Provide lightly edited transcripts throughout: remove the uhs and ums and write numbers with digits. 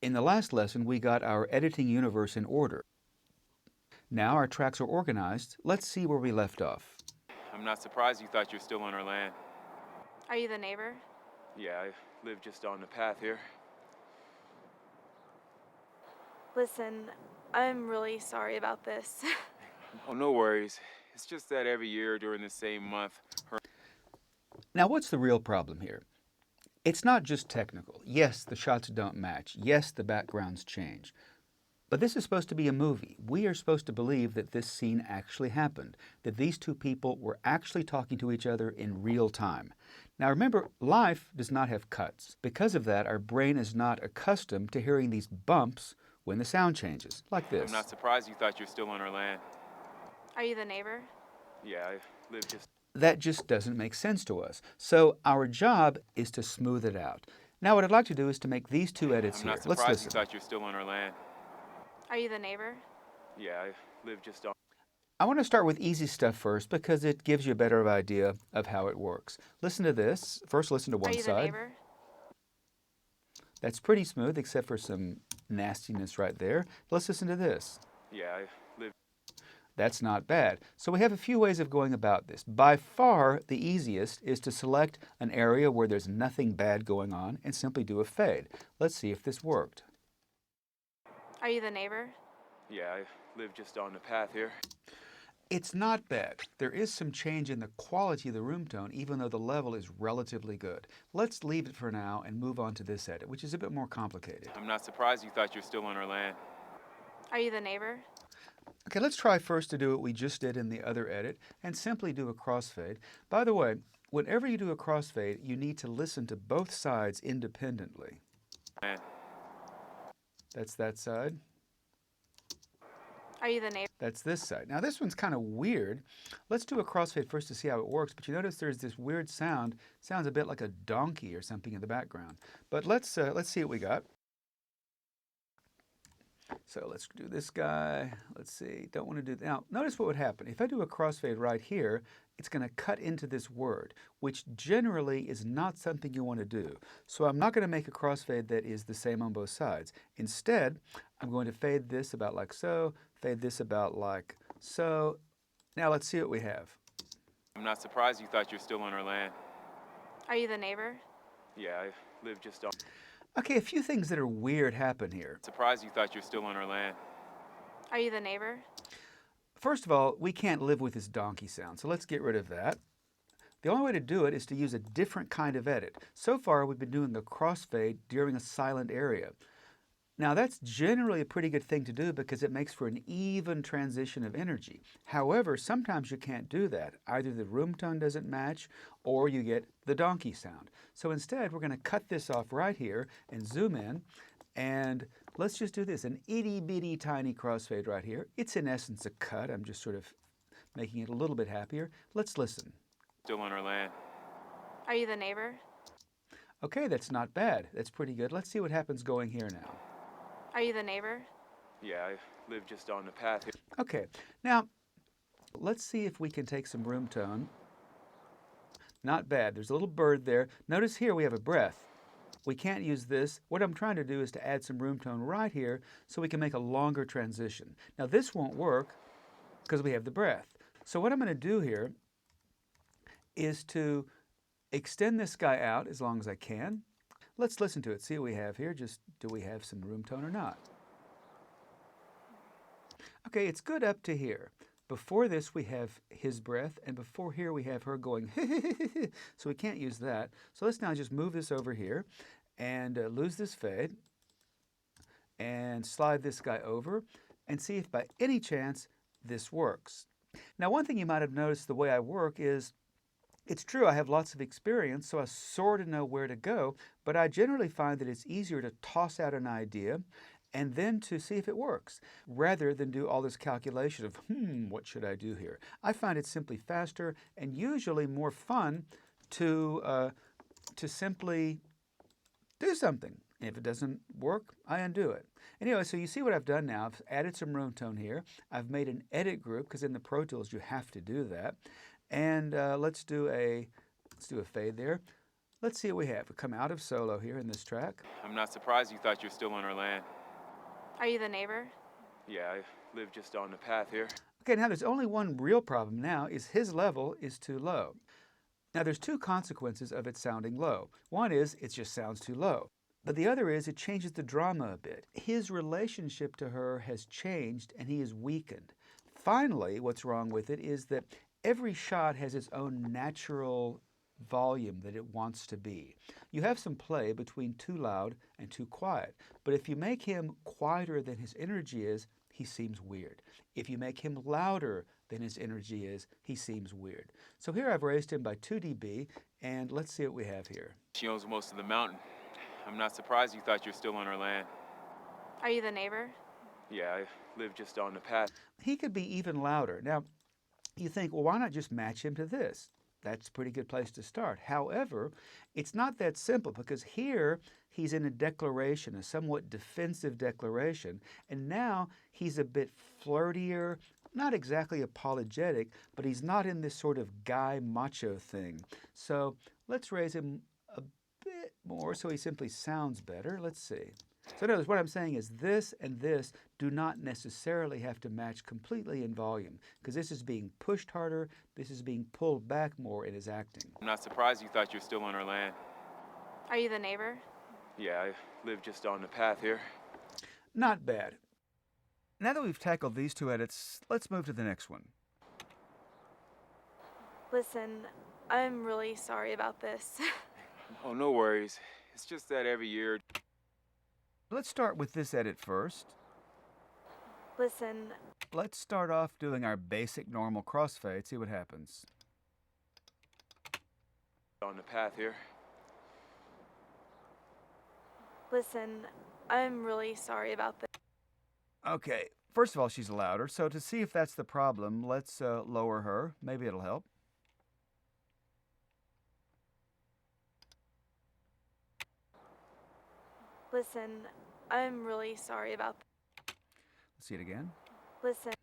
In the last lesson, we got our editing universe in order. Now our tracks are organized. Let's see where we left off. I'm not surprised you thought you're still on our land. Are you the neighbor? Yeah, I live just on the path here. Listen, I'm really sorry about this. Oh, no worries. It's just that every year during the same month, Now, what's the real problem here? It's not just technical. Yes, the shots don't match. Yes, the backgrounds change. But this is supposed to be a movie. We are supposed to believe that this scene actually happened, that these two people were actually talking to each other in real time. Now remember, life does not have cuts. Because of that, our brain is not accustomed to hearing these bumps when the sound changes, like this. I'm not surprised you thought you're still on our land. Are you the neighbor? Yeah, I live just... That just doesn't make sense to us. So our job is to smooth it out. Now what I'd like to do is to make these two edits I'm here. not Let's surprised you listen. thought you're still on our land. Are you the neighbor? Yeah, I live just on... I want to start with easy stuff first because it gives you a better idea of how it works. Listen to this. First listen to Are one you the side. neighbor? That's pretty smooth except for some nastiness right there. Let's listen to this. Yeah, I live... That's not bad. So we have a few ways of going about this. By far, the easiest is to select an area where there's nothing bad going on and simply do a fade. Let's see if this worked. Are you the neighbor? Yeah, I live just on the path here. It's not bad. There is some change in the quality of the room tone, even though the level is relatively good. Let's leave it for now and move on to this edit, which is a bit more complicated. I'm not surprised you thought you're still on our land. Are you the neighbor? Okay, let's try first to do what we just did in the other edit and simply do a crossfade. By the way, whenever you do a crossfade, you need to listen to both sides independently. Man. That's that side. Are you the neighbor? That's this side. Now this one's kind of weird. Let's do a crossfade first to see how it works, but you notice there's this weird sound. Sounds a bit like a donkey or something in the background. But let's see what we got. So let's do this guy. Let's see. Don't want to do... Now, notice what would happen. If I do a crossfade right here, it's going to cut into this word, which generally is not something you want to do. So I'm not going to make a crossfade that is the same on both sides. Instead, I'm going to fade this about like so, fade this about like so. Now let's see what we have. I'm not surprised you thought you're still on our land. Are you the neighbor? Yeah, I live just on... Okay, a few things that are weird happen here. Surprised you thought you're still on our land. Are you the neighbor? First of all, we can't live with this donkey sound, so let's get rid of that. The only way to do it is to use a different kind of edit. So far, we've been doing a crossfade during a silent area. Now, that's generally a pretty good thing to do because it makes for an even transition of energy. However, sometimes you can't do that. Either the room tone doesn't match or you get the donkey sound. So instead, we're going to cut this off right here and zoom in. And let's just do this, an itty-bitty tiny crossfade right here. It's in essence a cut. I'm just sort of making it a little bit happier. Let's listen. Still on our land. Are you the neighbor? Okay, that's not bad. That's pretty good. Let's see what happens going here now. Are you the neighbor? Yeah, I live just on the path here. Okay, now let's see if we can take some room tone. Not bad. There's a little bird there. Notice here we have a breath. We can't use this. What I'm trying to do is to add some room tone right here so we can make a longer transition. Now this won't work because we have the breath. So what I'm going to do here is to extend this guy out as long as I can. Let's listen to it, see what we have here. Just do we have some room tone or not? Okay, it's good up to here. Before this we have his breath, and before here we have her going so we can't use that. So let's now just move this over here and lose this fade and slide this guy over and see if by any chance this works. Now one thing you might have noticed the way I work is it's true I have lots of experience, so I sort of know where to go, but I generally find that it's easier to toss out an idea and then to see if it works, rather than do all this calculation of, what should I do here? I find it simply faster and usually more fun to simply do something. And if it doesn't work, I undo it. Anyway, so you see what I've done now. I've added some room tone here. I've made an edit group, because in the Pro Tools you have to do that. And let's do a fade there. Let's see what we have. We come out of solo here in this track. I'm not surprised you thought you're still on our land. Are you the neighbor? Yeah, I live just on the path here. Okay, now there's only one real problem now, is his level is too low. Now there's two consequences of it sounding low. One is it just sounds too low. But the other is it changes the drama a bit. His relationship to her has changed and he is weakened. Finally, what's wrong with it is that every shot has its own natural volume that it wants to be. You have some play between too loud and too quiet. But if you make him quieter than his energy is, he seems weird. If you make him louder than his energy is, he seems weird. So here I've raised him by 2 dB, and let's see what we have here. She owns most of the mountain. I'm not surprised you thought you're still on our land. Are you the neighbor? Yeah, I live just on the path. He could be even louder. Now, you think, well, why not just match him to this? That's a pretty good place to start. However, it's not that simple because here he's in a declaration, a somewhat defensive declaration, and now he's a bit flirtier, not exactly apologetic, but he's not in this sort of guy macho thing. So let's raise him a bit more so he simply sounds better. Let's see. So in other words, what I'm saying is this and this do not necessarily have to match completely in volume because this is being pushed harder, this is being pulled back more in his acting. I'm not surprised you thought you're still on our land. Are you the neighbor? Yeah, I live just on the path here. Not bad. Now that we've tackled these two edits, let's move to the next one. Listen, I'm really sorry about this. Oh, no worries. It's just that every year... Let's start with this edit first. Listen, Let's start off doing our basic normal crossfade, see what happens. On the path here. listen, I'm really sorry about this. Okay, first of all, she's louder, so to see if that's the problem, let's lower her. Maybe it'll help. Listen, I'm really sorry about this. Let's see it again. Listen,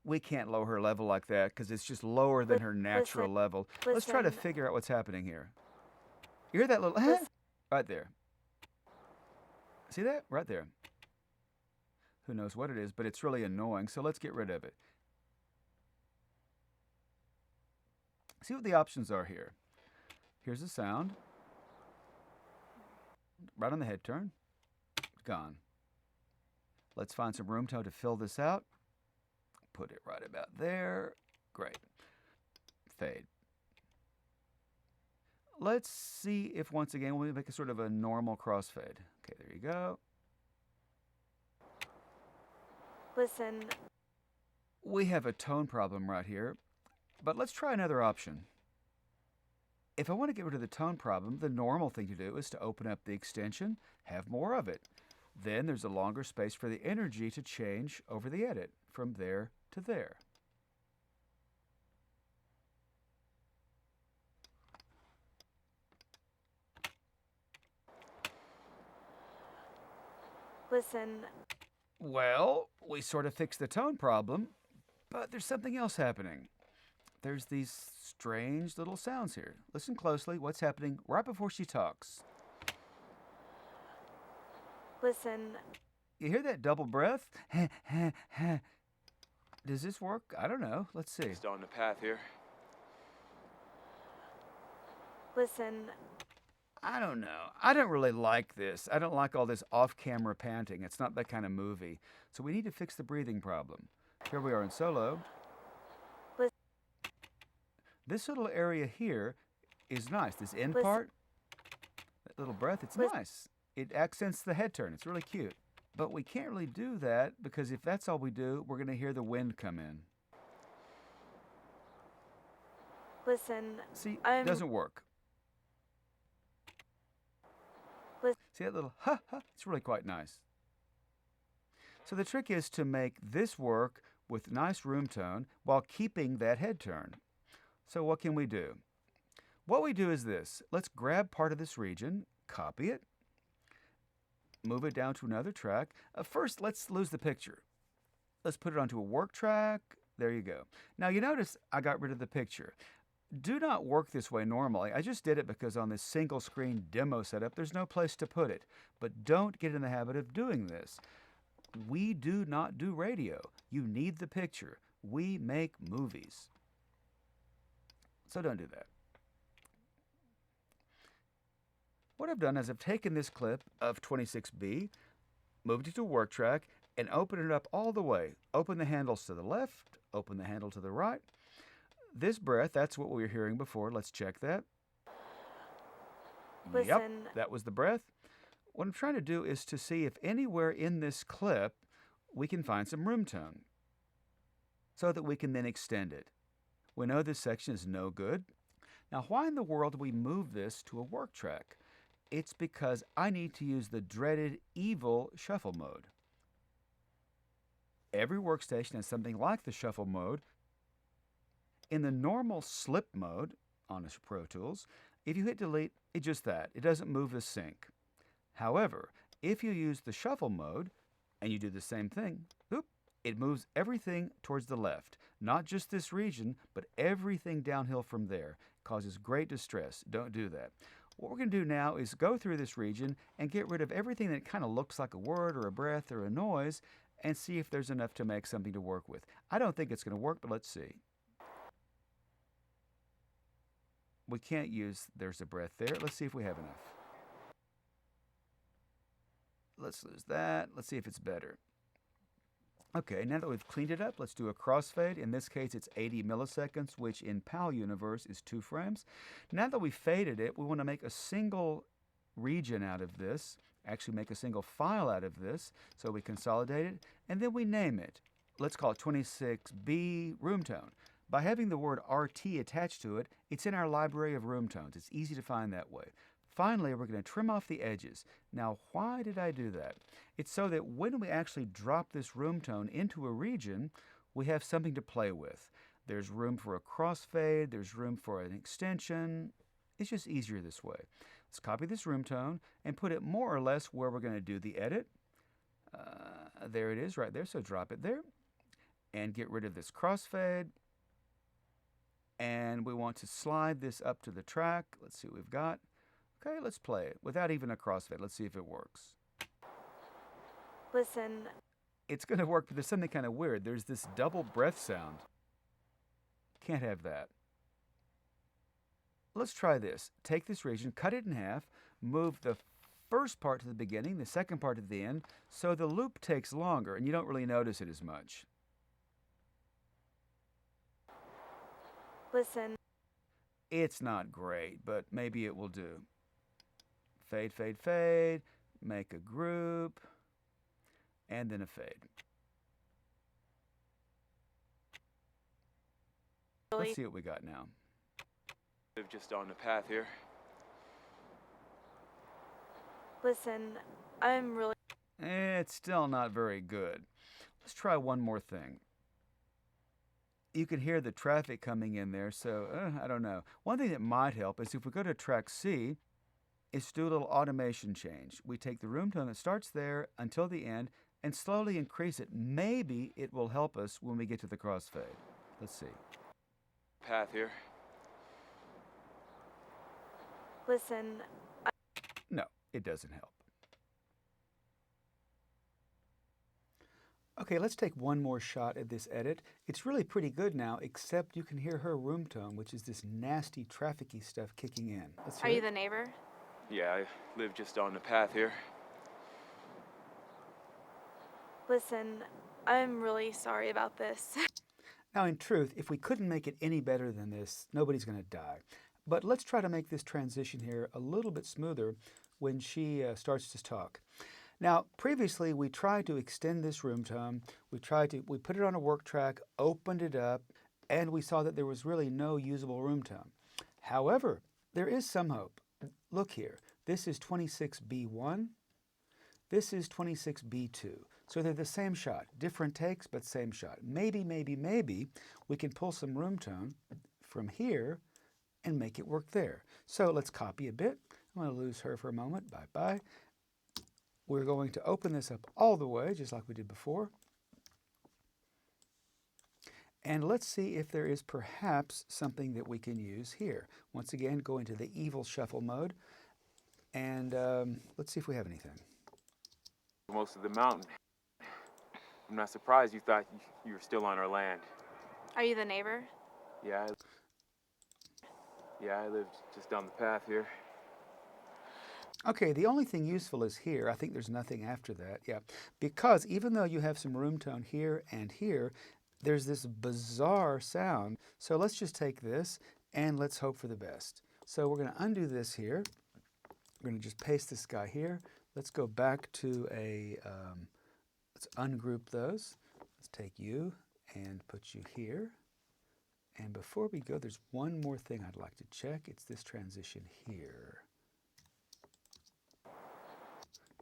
We can't lower her level like that because it's just lower than her natural level. Let's try to listen. figure out what's happening here. You hear that little Listen. right there? See that? Right there. Who knows what it is, but it's really annoying, so let's get rid of it. See what the options are here. Here's the sound. Right on the head turn. Gone. Let's find some room tone to fill this out. Put it right about there. Great. Fade. Let's see if once again we make a sort of a normal crossfade. Okay, there you go. listen, We have a tone problem right here, but let's try another option. If I want to get rid of the tone problem, the normal thing to do is to open up the extension, have more of it. Then there's a longer space for the energy to change over the edit from there to there. listen, Well, we sort of fixed the tone problem, but there's something else happening. There's these strange little sounds here. Listen closely. What's happening right before she talks? listen, You hear that double breath? Does this work? I don't know. Let's see. Just on the path here. listen, I don't know. I don't really like this. I don't like all this off-camera panting. It's not that kind of movie. So we need to fix the breathing problem. Here we are in solo. Lis- This little area here is nice. This end Lis- part, that little breath, it's Lis- nice. It accents the head turn. It's really cute. But we can't really do that because if that's all we do, we're going to hear the wind come in. listen, See, it I'm- doesn't work. Lis- See that little ha ha? It's really quite nice. So the trick is to make this work with nice room tone while keeping that head turn. So what can we do? What we do is this. Let's grab part of this region, copy it, move it down to another track. First, let's lose the picture. Let's put it onto a work track. There you go. Now you notice I got rid of the picture. Do not work this way normally. I just did it because on this single screen demo setup, there's no place to put it. But don't get in the habit of doing this. We do not do radio. You need the picture. We make movies. So don't do that. What I've done is I've taken this clip of 26B, moved it to work track, and opened it up all the way. Open the handles to the left, open the handle to the right. This breath, that's what we were hearing before. Let's check that. Listen. Yep, that was the breath. What I'm trying to do is to see if anywhere in this clip we can find some room tone so that we can then extend it. We know this section is no good. Now, why in the world do we move this to a work track? It's because I need to use the dreaded evil shuffle mode. Every workstation has something like the shuffle mode. In the normal slip mode on Pro Tools, if you hit delete, it's just that. It doesn't move the sync. However, if you use the shuffle mode and you do the same thing, it moves everything towards the left. Not just this region, but everything downhill from there. It causes great distress. Don't do that. What we're going to do now is go through this region and get rid of everything that kind of looks like a word or a breath or a noise and see if there's enough to make something to work with. I don't think it's going to work, but let's see. We can't use there's a breath there. Let's see if we have enough. Let's lose that. Let's see if it's better. Okay, now that we've cleaned it up, let's do a crossfade. In this case, it's 80 milliseconds, which in PAL universe is 2 frames. Now that we've faded it, we want to make a single region out of this, actually make a single file out of this. So we consolidate it, and then we name it. Let's call it 26B room tone. By having the word RT attached to it, it's in our library of room tones. It's easy to find that way. Finally, we're going to trim off the edges. Now, why did I do that? It's so that when we actually drop this room tone into a region, we have something to play with. There's room for a crossfade. There's room for an extension. It's just easier this way. Let's copy this room tone and put it more or less where we're going to do the edit. There it is right there, so drop it there. And get rid of this crossfade. And we want to slide this up to the track. Let's see what we've got. Okay, let's play it without even a crossfade. Let's see if it works. Listen. It's going to work, but there's something kind of weird. There's this double breath sound. Can't have that. Let's try this. Take this region, cut it in half, move the first part to the beginning, the second part to the end, so the loop takes longer and you don't really notice it as much. Listen. It's not great, but maybe it will do. Fade, fade, fade, make a group, and then a fade. Let's see what we got now. Live just on the path here. Listen, I'm really... It's still not very good. Let's try one more thing. You can hear the traffic coming in there, so I don't know. One thing that might help is if we go to track C, is to do a little automation change. We take the room tone that starts there until the end and slowly increase it. Maybe it will help us when we get to the crossfade. Let's see. Path here. Listen. No, it doesn't help. Okay, let's take one more shot at this edit. It's really pretty good now, except you can hear her room tone, which is this nasty, trafficky stuff kicking in. Let's hear Are you it. the neighbor? Yeah, I live just on the path here. Listen, I'm really sorry about this. Now, in truth, if we couldn't make it any better than this, nobody's going to die. But let's try to make this transition here a little bit smoother when she starts to talk. Now, previously, we tried to extend this room tone. We put it on a work track, opened it up, and we saw that there was really no usable room tone. However, there is some hope. Look here. This is 26B1. This is 26B2. So they're the same shot. Different takes, but same shot. Maybe we can pull some room tone from here and make it work there. So let's copy a bit. I'm going to lose her for a moment. Bye-bye. We're going to open this up all the way, just like we did before. And let's see if there is perhaps something that we can use here. Once again, go into the evil shuffle mode, and let's see if we have anything. Most of the mountain. I'm not surprised you thought you were still on our land. Are you the neighbor? Yeah, I lived just down the path here. Okay, the only thing useful is here. I think there's nothing after that, yeah. Because even though you have some room tone here and here, there's this bizarre sound. So let's just take this and let's hope for the best. So we're going to undo this here. We're going to just paste this guy here. Let's go back to let's ungroup those. Let's take you and put you here. And before we go, there's one more thing I'd like to check. It's this transition here.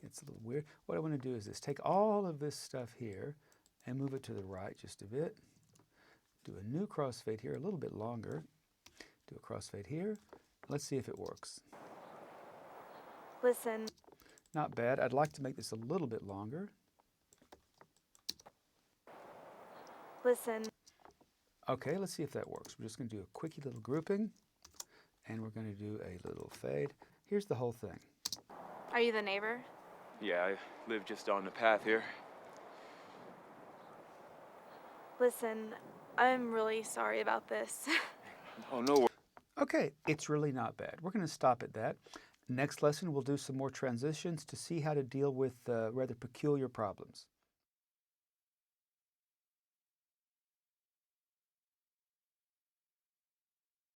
It's a little weird. What I want to do is this. Take all of this stuff here and move it to the right just a bit. Do a new crossfade here, a little bit longer. Do a crossfade here. Let's see if it works. Listen. Not bad. I'd like to make this a little bit longer. Listen. Okay, let's see if that works. We're just going to do a quickie little grouping, and we're going to do a little fade. Here's the whole thing. Are you the neighbor? Yeah, I live just on the path here. Listen, I'm really sorry about this. Oh, no worries. Okay, it's really not bad. We're going to stop at that. Next lesson, we'll do some more transitions to see how to deal with rather peculiar problems.